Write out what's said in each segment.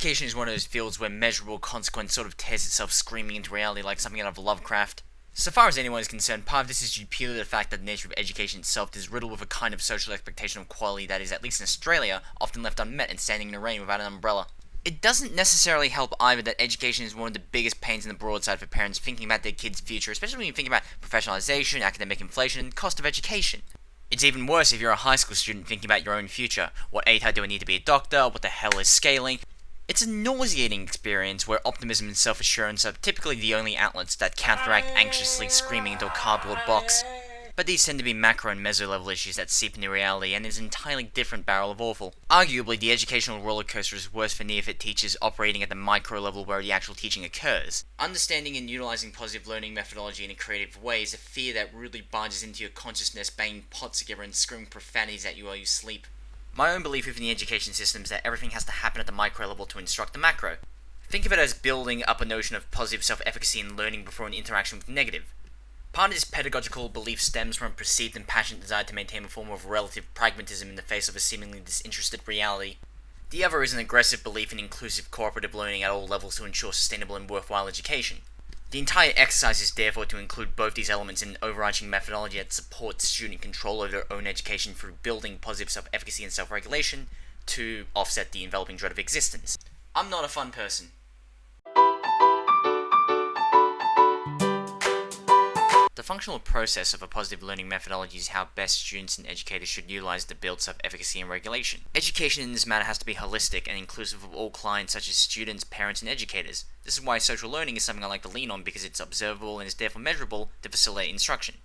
Education is one of those fields where measurable consequence sort of tears itself screaming into reality like something out of Lovecraft. So far as anyone is concerned, part of this is due purely to the fact that the nature of education itself is riddled with a kind of social expectation of quality that is, at least in Australia, often left unmet and standing in the rain without an umbrella. It doesn't necessarily help either that education is one of the biggest pains in the broadside for parents thinking about their kids' future, especially when you think about professionalization, academic inflation, and cost of education. It's even worse if you're a high school student thinking about your own future. What ATAR do I need to be a doctor? What the hell is scaling? It's a nauseating experience where optimism and self-assurance are typically the only outlets that counteract anxiously screaming into a cardboard box. But these tend to be macro and meso level issues that seep into reality and is an entirely different barrel of awful. Arguably, the educational rollercoaster is worse for neophyte teachers operating at the micro level where the actual teaching occurs. Understanding and utilizing positive learning methodology in a creative way is a fear that rudely barges into your consciousness, banging pots together and screaming profanities at you while you sleep. My own belief within the education system is that everything has to happen at the micro level to instruct the macro. Think of it as building up a notion of positive self-efficacy and learning before an interaction with negative. Part of this pedagogical belief stems from a perceived and passionate desire to maintain a form of relative pragmatism in the face of a seemingly disinterested reality. The other is an aggressive belief in inclusive cooperative learning at all levels to ensure sustainable and worthwhile education. The entire exercise is therefore to include both these elements in an overarching methodology that supports student control over their own education through building positive self-efficacy and self-regulation to offset the enveloping dread of existence. I'm not a fun person. The functional process of a positive learning methodology is how best students and educators should utilize to build self-efficacy and regulation. Education in this matter has to be holistic and inclusive of all clients such as students, parents, and educators. This is why social learning is something I like to lean on because it's observable and is therefore measurable to facilitate instruction.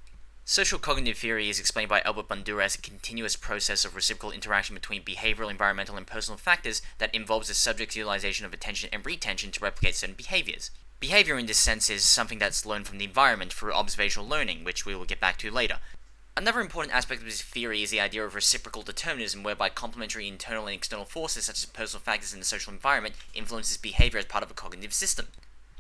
Social cognitive theory is explained by Albert Bandura as a continuous process of reciprocal interaction between behavioral, environmental, and personal factors that involves the subject's utilization of attention and retention to replicate certain behaviors. Behavior in this sense is something that's learned from the environment through observational learning, which we will get back to later. Another important aspect of this theory is the idea of reciprocal determinism, whereby complementary internal and external forces such as personal factors in the social environment influences behavior as part of a cognitive system.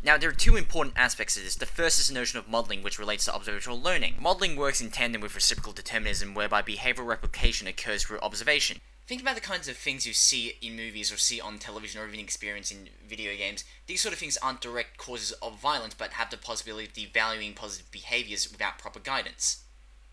Now, there are two important aspects to this. The first is the notion of modeling, which relates to observational learning. Modeling works in tandem with reciprocal determinism, whereby behavioral replication occurs through observation. Think about the kinds of things you see in movies or see on television or even experience in video games. These sort of things aren't direct causes of violence, but have the possibility of devaluing positive behaviors without proper guidance.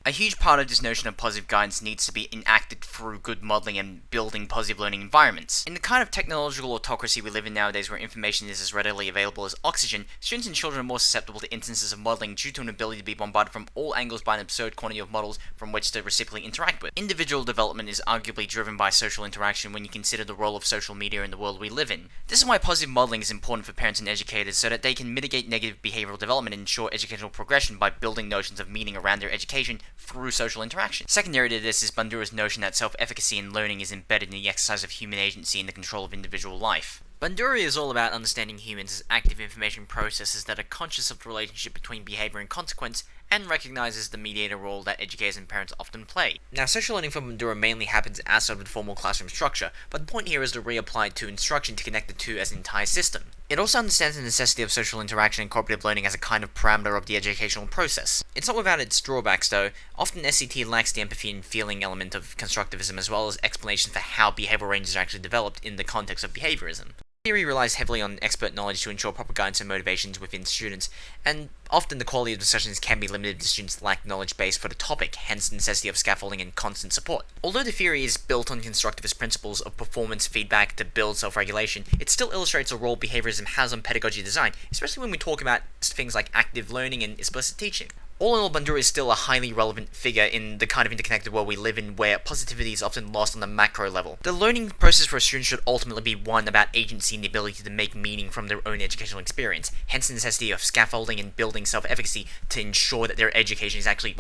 A huge part of this notion of positive guidance needs to be enacted through good modeling and building positive learning environments. In the kind of technological autocracy we live in nowadays where information is as readily available as oxygen, students and children are more susceptible to instances of modeling due to an ability to be bombarded from all angles by an absurd quantity of models from which to reciprocally interact with. Individual development is arguably driven by social interaction when you consider the role of social media in the world we live in. This is why positive modeling is important for parents and educators so that they can mitigate negative behavioral development and ensure educational progression by building notions of meaning around their education through social interaction. Secondary to this is Bandura's notion that self-efficacy in learning is embedded in the exercise of human agency and the control of individual life. Bandura is all about understanding humans as active information processes that are conscious of the relationship between behavior and consequence, and recognizes the mediator role that educators and parents often play. Now, social learning for Bandura mainly happens outside of the formal classroom structure, but the point here is to reapply it to instruction to connect the two as an entire system. It also understands the necessity of social interaction and cooperative learning as a kind of parameter of the educational process. It's not without its drawbacks, though. Often SCT lacks the empathy and feeling element of constructivism, as well as explanations for how behavioral ranges are actually developed in the context of behaviorism. Theory relies heavily on expert knowledge to ensure proper guidance and motivations within students, and often the quality of discussions can be limited if the students lack knowledge base for the topic, hence the necessity of scaffolding and constant support. Although the theory is built on constructivist principles of performance feedback to build self-regulation, it still illustrates a role behaviorism has on pedagogy design, especially when we talk about things like active learning and explicit teaching. All in all, Bandura is still a highly relevant figure in the kind of interconnected world we live in where positivity is often lost on the macro level. The learning process for a student should ultimately be one about agency and the ability to make meaning from their own educational experience, hence the necessity of scaffolding and building self-efficacy to ensure that their education is actually,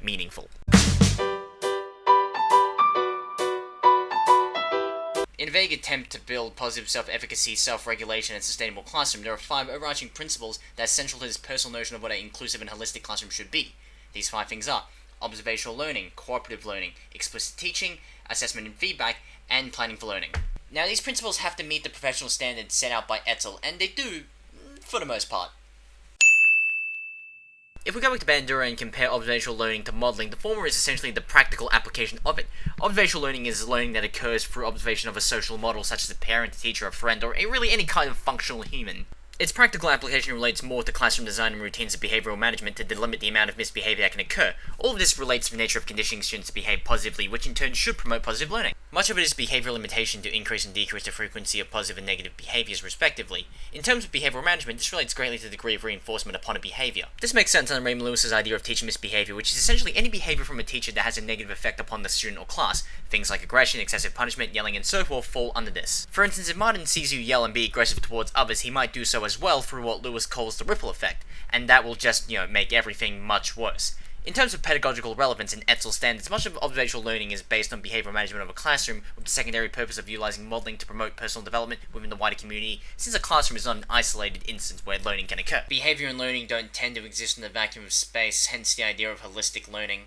meaningful. In a vague attempt to build positive self-efficacy, self-regulation, and sustainable classroom, there are 5 overarching principles that are central to this personal notion of what an inclusive and holistic classroom should be. These 5 things are observational learning, cooperative learning, explicit teaching, assessment and feedback, and planning for learning. Now, these principles have to meet the professional standards set out by Etzel, and they do, for the most part. If we go back to Bandura and compare observational learning to modelling, the former is essentially the practical application of it. Observational learning is learning that occurs through observation of a social model such as a parent, a teacher, a friend, or really any kind of functional human. Its practical application relates more to classroom design and routines of behavioural management to delimit the amount of misbehaviour that can occur. All of this relates to the nature of conditioning students to behave positively, which in turn should promote positive learning. Much of it is behavioural limitation to increase and decrease the frequency of positive and negative behaviours, respectively. In terms of behavioural management, this relates greatly to the degree of reinforcement upon a behaviour. This makes sense under Raymond Lewis's idea of teacher misbehaviour, which is essentially any behaviour from a teacher that has a negative effect upon the student or class. Things like aggression, excessive punishment, yelling, and so forth fall under this. For instance, if Martin sees you yell and be aggressive towards others, he might do so as well through what Lewis calls the ripple effect, and that will just, make everything much worse. In terms of pedagogical relevance and Etzel standards, much of observational learning is based on behavioural management of a classroom, with the secondary purpose of utilising modelling to promote personal development within the wider community, since a classroom is not an isolated instance where learning can occur. Behaviour and learning don't tend to exist in the vacuum of space, hence the idea of holistic learning.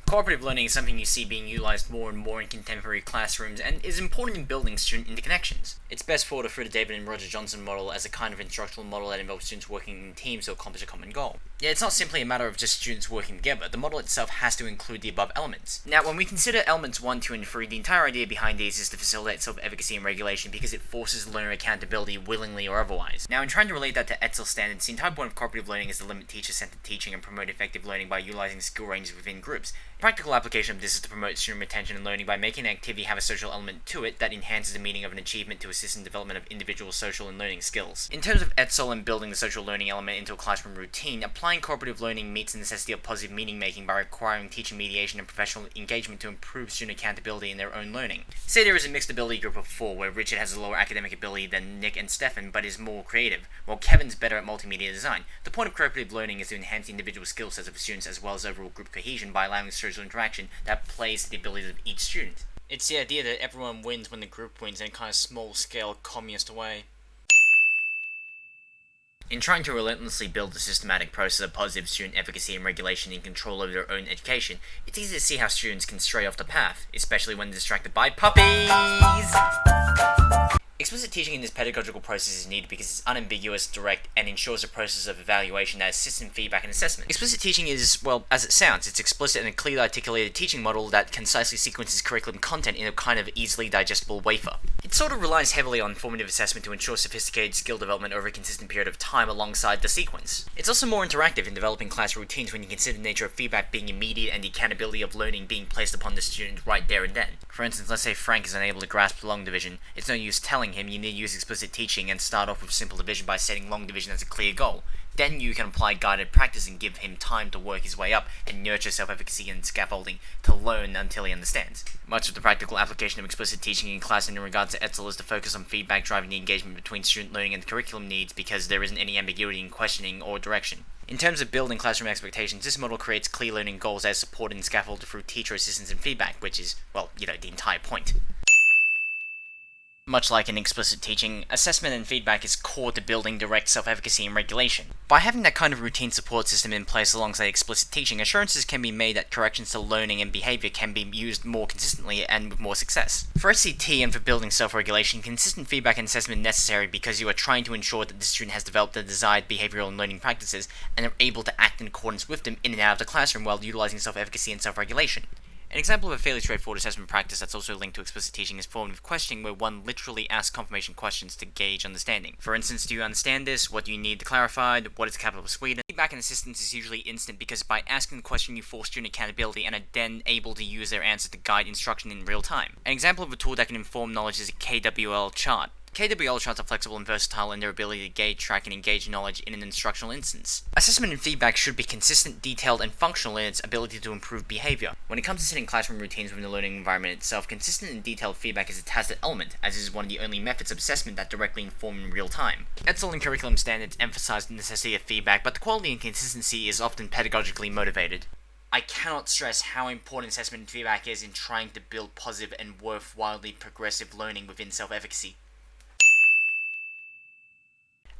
Cooperative learning is something you see being utilised more and more in contemporary classrooms and is important in building student interconnections. It's best thought of through the David and Roger Johnson model as a kind of instructional model that involves students working in teams to accomplish a common goal. Yet it's not simply a matter of just students working together. The model itself has to include the above elements. Now, when we consider elements 1, 2, and 3, the entire idea behind these is to facilitate self-efficacy and regulation because it forces learner accountability willingly or otherwise. Now, in trying to relate that to Etzel standards, the entire point of cooperative learning is to limit teacher-centered teaching and promote effective learning by utilising skill ranges within groups. The practical application of this is to promote student retention and learning by making an activity have a social element to it that enhances the meaning of an achievement to assist in development of individual social and learning skills. In terms of Etzel and building the social learning element into a classroom routine, applying cooperative learning meets the necessity of positive meaning making by requiring teacher mediation and professional engagement to improve student accountability in their own learning. Say there is a mixed ability group of 4 where Richard has a lower academic ability than Nick and Stefan but is more creative, while Kevin's better at multimedia design. The point of cooperative learning is to enhance the individual skill sets of students as well as overall group cohesion by allowing social interaction that plays to the abilities of each student. It's the idea that everyone wins when the group wins in a kind of small-scale communist way. In trying to relentlessly build a systematic process of positive student efficacy and regulation and control over their own education, it's easy to see how students can stray off the path, especially when distracted by puppies! Explicit teaching in this pedagogical process is needed because it's unambiguous, direct, and ensures a process of evaluation that assists in feedback and assessment. Explicit teaching is, well, as it sounds, it's explicit and a clearly articulated teaching model that concisely sequences curriculum content in a kind of easily digestible wafer. It sort of relies heavily on formative assessment to ensure sophisticated skill development over a consistent period of time alongside the sequence. It's also more interactive in developing class routines when you consider the nature of feedback being immediate and the accountability of learning being placed upon the student right there and then. For instance, let's say Frank is unable to grasp long division. It's no use telling him you need to use explicit teaching and start off with simple division by setting long division as a clear goal. Then you can apply guided practice and give him time to work his way up and nurture self-efficacy and scaffolding to learn until he understands. Much of the practical application of explicit teaching in class in regards to Etzel is to focus on feedback driving the engagement between student learning and curriculum needs because there isn't any ambiguity in questioning or direction. In terms of building classroom expectations, this model creates clear learning goals as supported and scaffolded through teacher assistance and feedback, which is, well, the entire point. Much like in explicit teaching, assessment and feedback is core to building direct self-efficacy and regulation. By having that kind of routine support system in place alongside explicit teaching, assurances can be made that corrections to learning and behaviour can be used more consistently and with more success. For SCT and for building self-regulation, consistent feedback and assessment is necessary because you are trying to ensure that the student has developed the desired behavioural and learning practices and are able to act in accordance with them in and out of the classroom while utilising self-efficacy and self-regulation. An example of a fairly straightforward assessment practice that's also linked to explicit teaching is formative questioning, where one literally asks confirmation questions to gauge understanding. For instance, do you understand this? What do you need to clarify? What is the capital of Sweden? Feedback and assistance is usually instant because by asking the question you force student accountability and are then able to use their answers to guide instruction in real time. An example of a tool that can inform knowledge is a KWL chart. KWL charts are flexible and versatile in their ability to gauge, track, and engage knowledge in an instructional instance. Assessment and feedback should be consistent, detailed, and functional in its ability to improve behavior. When it comes to setting classroom routines within the learning environment itself, consistent and detailed feedback is a tacit element, as is one of the only methods of assessment that directly inform in real time. Etzel and curriculum standards emphasize the necessity of feedback, but the quality and consistency is often pedagogically motivated. I cannot stress how important assessment and feedback is in trying to build positive and worthwhilely progressive learning within self-efficacy.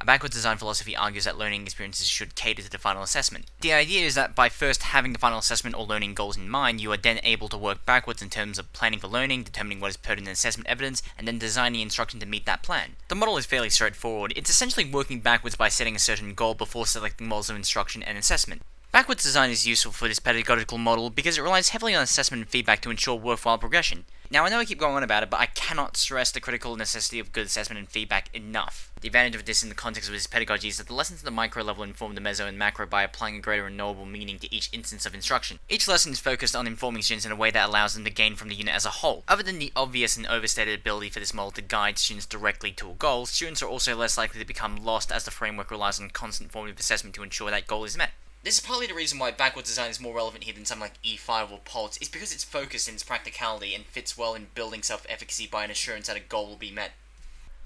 A backwards design philosophy argues that learning experiences should cater to the final assessment. The idea is that by first having the final assessment or learning goals in mind, you are then able to work backwards in terms of planning for learning, determining what is pertinent assessment evidence, and then designing instruction to meet that plan. The model is fairly straightforward. It's essentially working backwards by setting a certain goal before selecting models of instruction and assessment. Backwards design is useful for this pedagogical model because it relies heavily on assessment and feedback to ensure worthwhile progression. Now, I know I keep going on about it, but I cannot stress the critical necessity of good assessment and feedback enough. The advantage of this in the context of this pedagogy is that the lessons at the micro level inform the meso and macro by applying a greater and knowable meaning to each instance of instruction. Each lesson is focused on informing students in a way that allows them to gain from the unit as a whole. Other than the obvious and overstated ability for this model to guide students directly to a goal, students are also less likely to become lost as the framework relies on constant formative assessment to ensure that goal is met. This is partly the reason why backwards design is more relevant here than something like E5 or POLTS, is because it's focused in its practicality and fits well in building self-efficacy by an assurance that a goal will be met.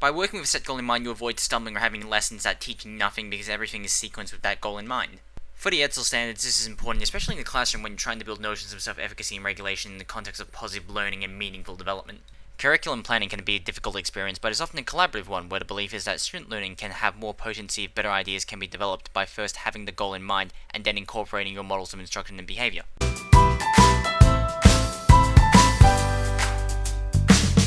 By working with a set goal in mind, you avoid stumbling or having lessons that teach nothing because everything is sequenced with that goal in mind. For the ETSL standards, this is important, especially in the classroom when you're trying to build notions of self-efficacy and regulation in the context of positive learning and meaningful development. Curriculum planning can be a difficult experience, but is often a collaborative one where the belief is that student learning can have more potency if better ideas can be developed by first having the goal in mind and then incorporating your models of instruction and behavior.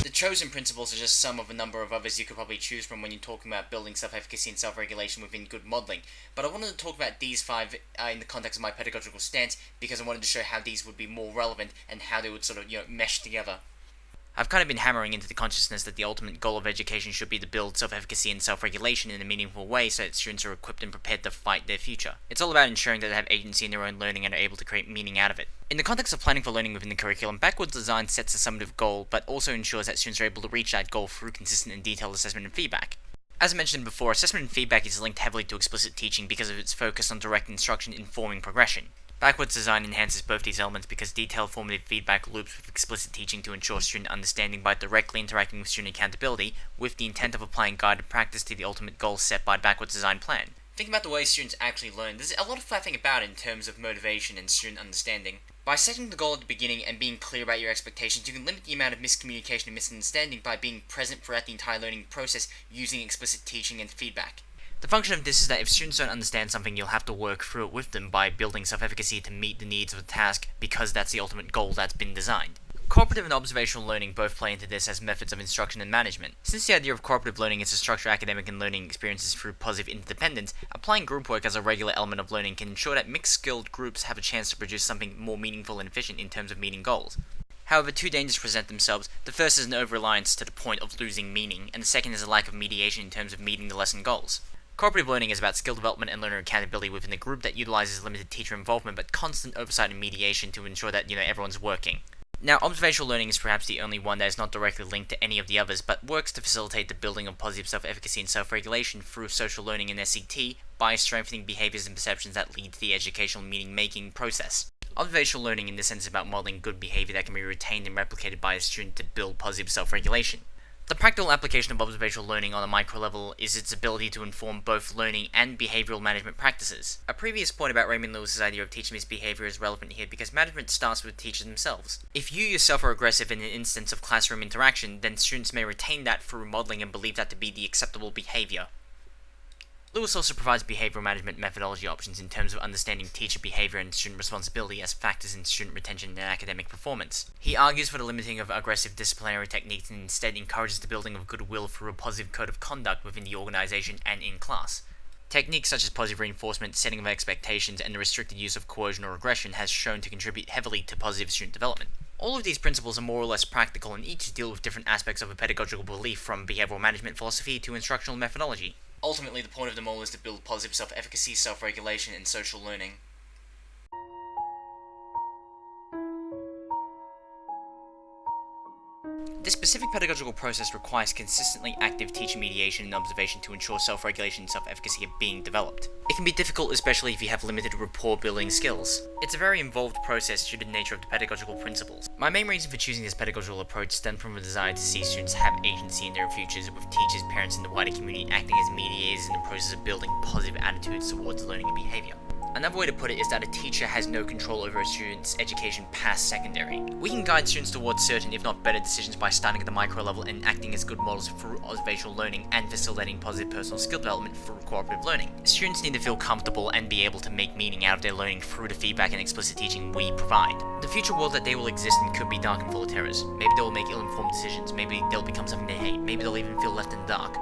The chosen principles are just some of a number of others you could probably choose from when you're talking about building self-efficacy and self-regulation within good modeling, but I wanted to talk about these five in the context of my pedagogical stance because I wanted to show how these would be more relevant and how they would sort of, mesh together. I've kind of been hammering into the consciousness that the ultimate goal of education should be to build self-efficacy and self-regulation in a meaningful way so that students are equipped and prepared to fight their future. It's all about ensuring that they have agency in their own learning and are able to create meaning out of it. In the context of planning for learning within the curriculum, backwards design sets a summative goal, but also ensures that students are able to reach that goal through consistent and detailed assessment and feedback. As I mentioned before, assessment and feedback is linked heavily to explicit teaching because of its focus on direct instruction informing progression. Backwards design enhances both these elements because detailed formative feedback loops with explicit teaching to ensure student understanding by directly interacting with student accountability, with the intent of applying guided practice to the ultimate goal set by the backwards design plan. Think about the way students actually learn. There's a lot of faffing about in terms of motivation and student understanding. By setting the goal at the beginning and being clear about your expectations, you can limit the amount of miscommunication and misunderstanding by being present throughout the entire learning process using explicit teaching and feedback. The function of this is that if students don't understand something, you'll have to work through it with them by building self-efficacy to meet the needs of the task because that's the ultimate goal that's been designed. Cooperative and observational learning both play into this as methods of instruction and management. Since the idea of cooperative learning is to structure academic and learning experiences through positive interdependence, applying group work as a regular element of learning can ensure that mixed-skilled groups have a chance to produce something more meaningful and efficient in terms of meeting goals. However, two dangers present themselves. The first is an over-reliance to the point of losing meaning, and the second is a lack of mediation in terms of meeting the lesson goals. Cooperative learning is about skill development and learner accountability within a group that utilizes limited teacher involvement but constant oversight and mediation to ensure that, everyone's working. Now, observational learning is perhaps the only one that is not directly linked to any of the others, but works to facilitate the building of positive self-efficacy and self-regulation through social learning and SCT by strengthening behaviors and perceptions that lead to the educational meaning-making process. Observational learning in this sense is about modeling good behavior that can be retained and replicated by a student to build positive self-regulation. The practical application of observational learning on a micro level is its ability to inform both learning and behavioral management practices. A previous point about Raymond Lewis's idea of teacher misbehavior is relevant here because management starts with teachers themselves. If you yourself are aggressive in an instance of classroom interaction, then students may retain that through modeling and believe that to be the acceptable behavior. Lewis also provides behavioral management methodology options in terms of understanding teacher behavior and student responsibility as factors in student retention and academic performance. He argues for the limiting of aggressive disciplinary techniques and instead encourages the building of goodwill through a positive code of conduct within the organization and in class. Techniques such as positive reinforcement, setting of expectations, and the restricted use of coercion or aggression has shown to contribute heavily to positive student development. All of these principles are more or less practical and each deal with different aspects of a pedagogical belief from behavioral management philosophy to instructional methodology. Ultimately, the point of them all is to build positive self-efficacy, self-regulation, and social learning. This specific pedagogical process requires consistently active teacher mediation and observation to ensure self-regulation and self-efficacy are being developed. It can be difficult, especially if you have limited rapport-building skills. It's a very involved process due to the nature of the pedagogical principles. My main reason for choosing this pedagogical approach stemmed from a desire to see students have agency in their futures, with teachers, parents, and the wider community acting as mediators in the process of building positive attitudes towards learning and behavior. Another way to put it is that a teacher has no control over a student's education past secondary. We can guide students towards certain, if not better, decisions by starting at the micro level and acting as good models through observational learning and facilitating positive personal skill development through cooperative learning. Students need to feel comfortable and be able to make meaning out of their learning through the feedback and explicit teaching we provide. The future world that they will exist in could be dark and full of terrors. Maybe they will make ill-informed decisions, maybe they'll become something they hate, maybe they'll even feel left in the dark.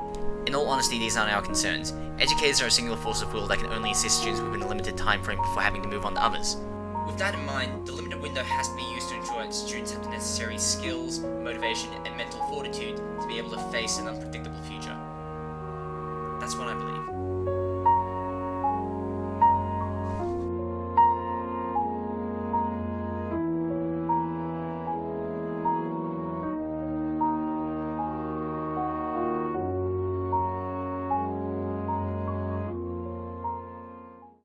In all honesty, these aren't our concerns. Educators are a singular force of will that can only assist students within a limited time frame before having to move on to others. With that in mind, the limited window has to be used to ensure that students have the necessary skills, motivation, and mental fortitude to be able to face an unpredictable future. That's what I believe.